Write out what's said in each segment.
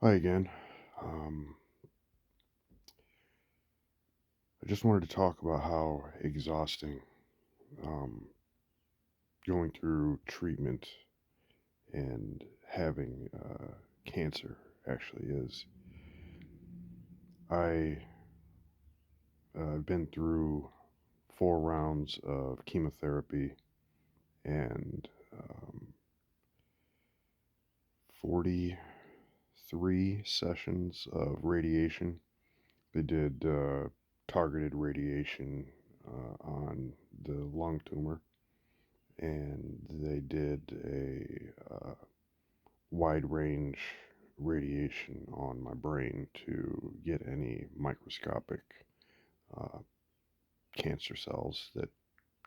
Hi again. Um, I just wanted to talk about how exhausting um, going through treatment and having cancer actually is. I've been through 4 rounds of chemotherapy and 43 sessions of radiation. They did targeted radiation on the lung tumor, and they did a wide range radiation on my brain to get any microscopic uh, cancer cells that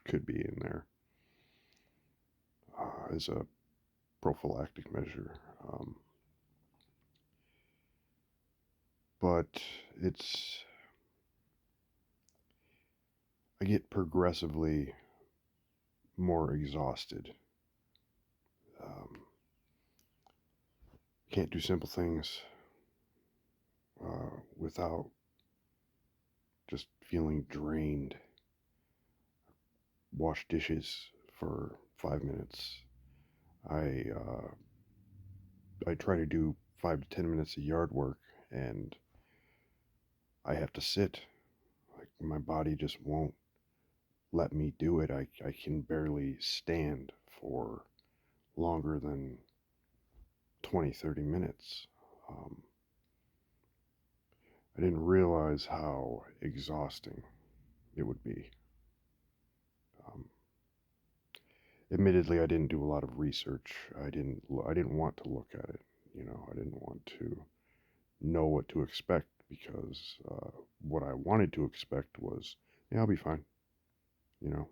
could be in there as a prophylactic measure. But it's, I get progressively more exhausted. Um, can't do simple things without just feeling drained. Wash dishes for 5 minutes. I I try to do 5 to 10 minutes of yard work, and I have to sit. Like my body just won't let me do it. I can barely stand for longer than 20, 30 minutes. Um, I didn't realize how exhausting it would be. Um, Admittedly, I didn't do a lot of research. I didn't want to look at it. I didn't want to know what to expect because what I wanted to expect was, yeah, I'll be fine. You know,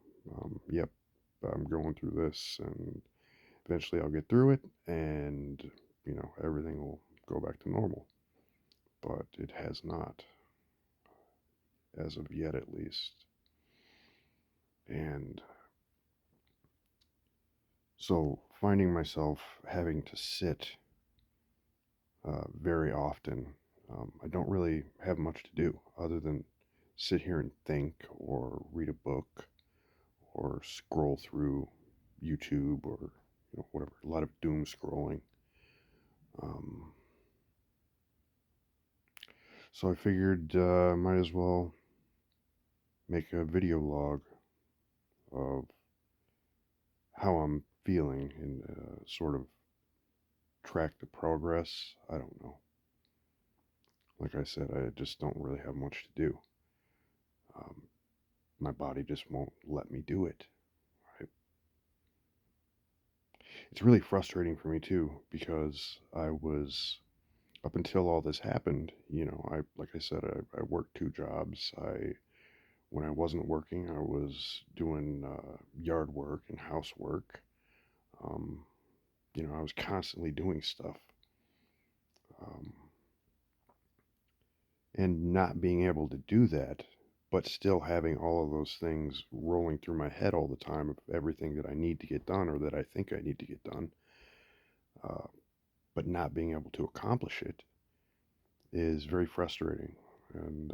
yep, I'm going through this, and eventually I'll get through it, and everything will go back to normal. But it has not, as of yet, at least. And so finding myself having to sit very often. I don't really have much to do other than sit here and think or read a book or scroll through YouTube or whatever. A lot of doom scrolling. Um, so I figured might as well make a video log of how I'm feeling and sort of track the progress. I don't know. Like I said, I just don't really have much to do. Um, my body just won't let me do it. Right? It's really frustrating for me too because I was up until all this happened. I like I said, I worked 2 jobs. When I wasn't working, I was doing yard work and housework. Um, I was constantly doing stuff, um, and not being able to do that, but still having all of those things rolling through my head all the time of everything that I need to get done or that I think I need to get done, uh, but not being able to accomplish it is very frustrating. And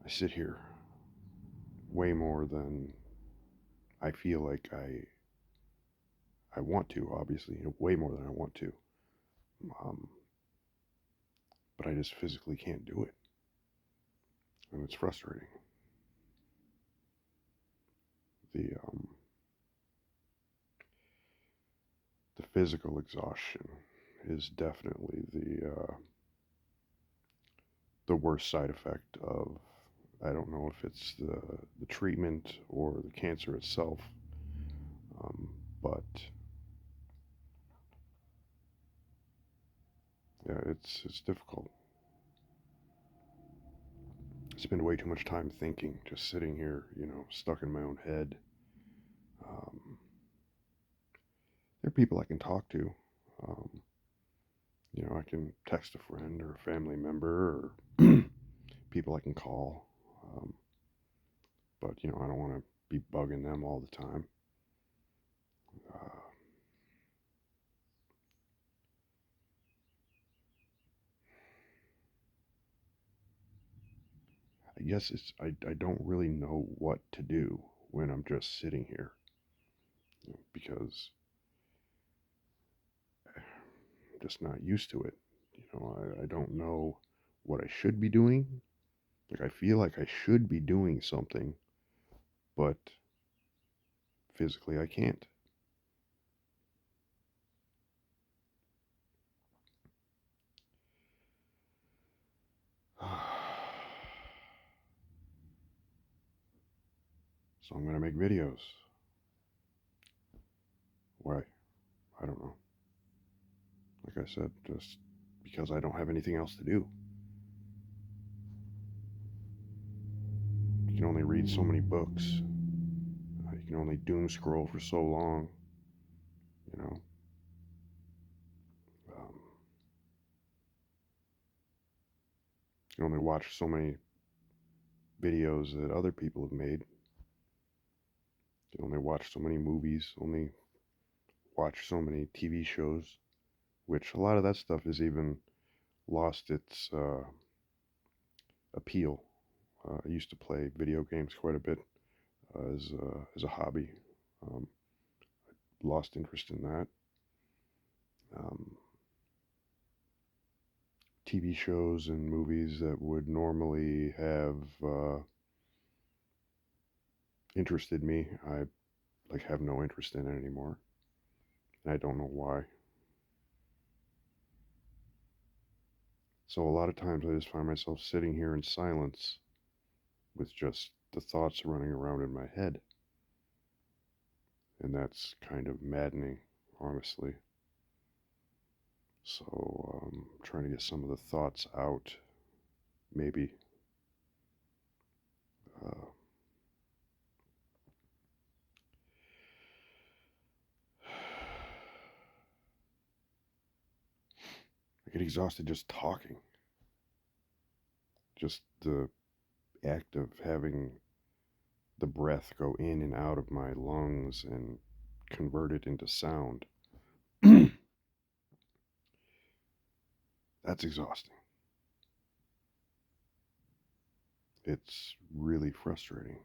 I sit here way more than I feel like I want to, obviously, way more than I want to. Um, but I just physically can't do it, and it's frustrating. The the physical exhaustion is definitely the worst side effect of. I don't know if it's the treatment or the cancer itself, but yeah, it's difficult. I spend way too much time thinking, just sitting here, stuck in my own head. Um, there are people I can talk to. Um, I can text a friend or a family member or people I can call. Um, but, I don't want to be bugging them all the time. Uh, I guess I don't really know what to do when I'm just sitting here, because I'm just not used to it. I don't know what I should be doing. Like, I feel like I should be doing something, but physically I can't. So I'm going to make videos. Why? I don't know. Like I said, just because I don't have anything else to do. You can only read so many books. You can only doom scroll for so long. You know, um, you can only watch so many videos that other people have made. You can only watch so many movies. Only watch so many TV shows. Which a lot of that stuff has even lost its appeal. I used to play video games quite a bit as a hobby. Um, Lost interest in that. Um, TV shows and movies that would normally have interested me, I like have no interest in it anymore. And I don't know why. So a lot of times I just find myself sitting here in silence with just the thoughts running around in my head. And that's kind of maddening, honestly. So trying to get some of the thoughts out, maybe. Uh, I get exhausted just talking. Just the act of having the breath go in and out of my lungs and convert it into sound. That's exhausting. It's really frustrating.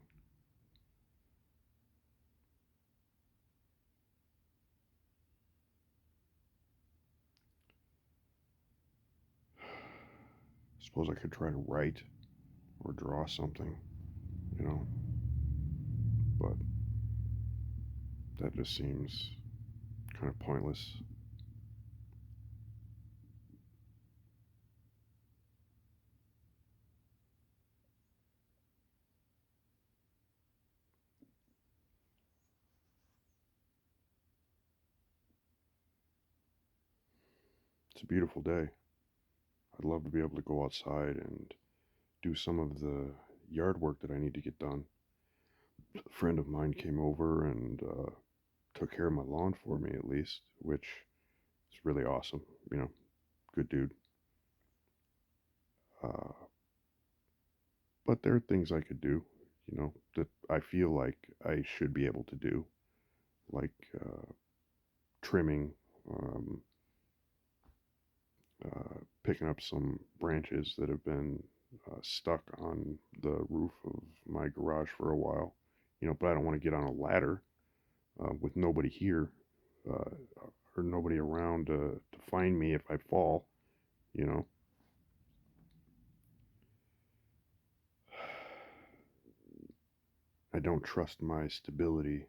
Suppose I could try to write or draw something, you know, but that just seems kind of pointless. It's a beautiful day. I'd love to be able to go outside and do some of the yard work that I need to get done. A friend of mine came over and took care of my lawn for me, at least, which is really awesome. You know, good dude. Uh, but there are things I could do, that I feel like I should be able to do, like trimming, um, picking up some branches that have been stuck on the roof of my garage for a while. But I don't want to get on a ladder with nobody here, uh, or nobody around to find me if I fall. You know, I don't trust my stability.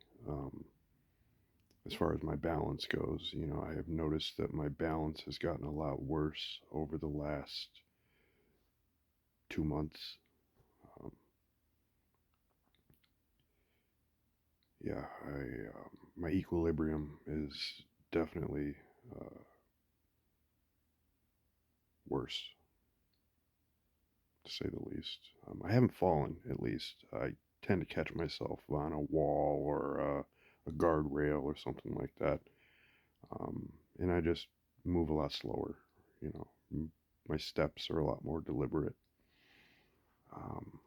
As far as my balance goes, I have noticed that my balance has gotten a lot worse over the last 2 months. Um, yeah, my equilibrium is definitely uh, worse, to say the least. I haven't fallen, at least. I tend to catch myself on a wall or a guardrail or something like that, and I just move a lot slower. You know, my steps are a lot more deliberate. Um,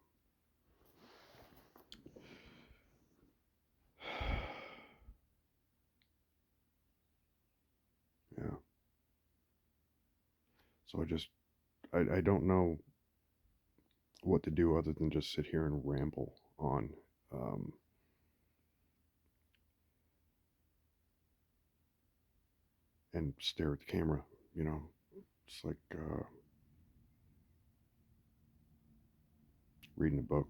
yeah. So I don't know what to do other than just sit here and ramble on. Um, and stare at the camera, you know. It's like reading a book,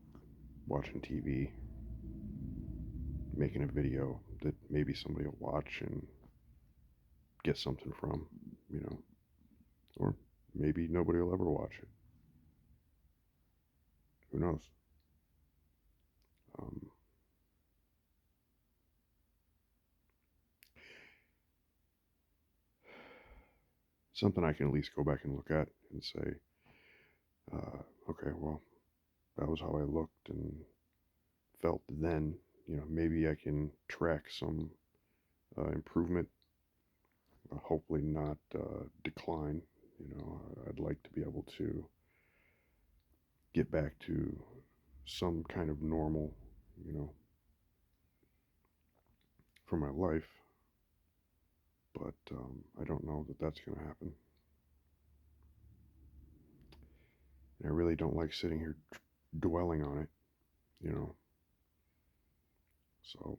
watching TV, making a video that maybe somebody will watch and get something from, you know, or maybe nobody will ever watch it. Who knows? Um, Something I can at least go back and look at and say, okay, well, that was how I looked and felt then. You know, maybe I can track some improvement, hopefully not decline. You know, I'd like to be able to get back to some kind of normal, you know, for my life. But I don't know that that's going to happen. And I really don't like sitting here dwelling on it, you know. So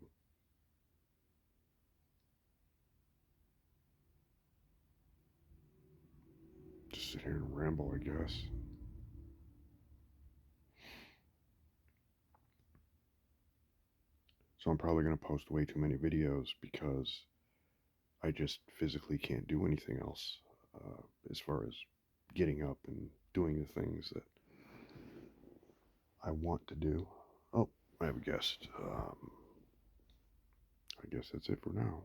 just sit here and ramble, I guess. So I'm probably going to post way too many videos because I just physically can't do anything else as far as getting up and doing the things that I want to do. Oh, I have a guest. I guess that's it for now.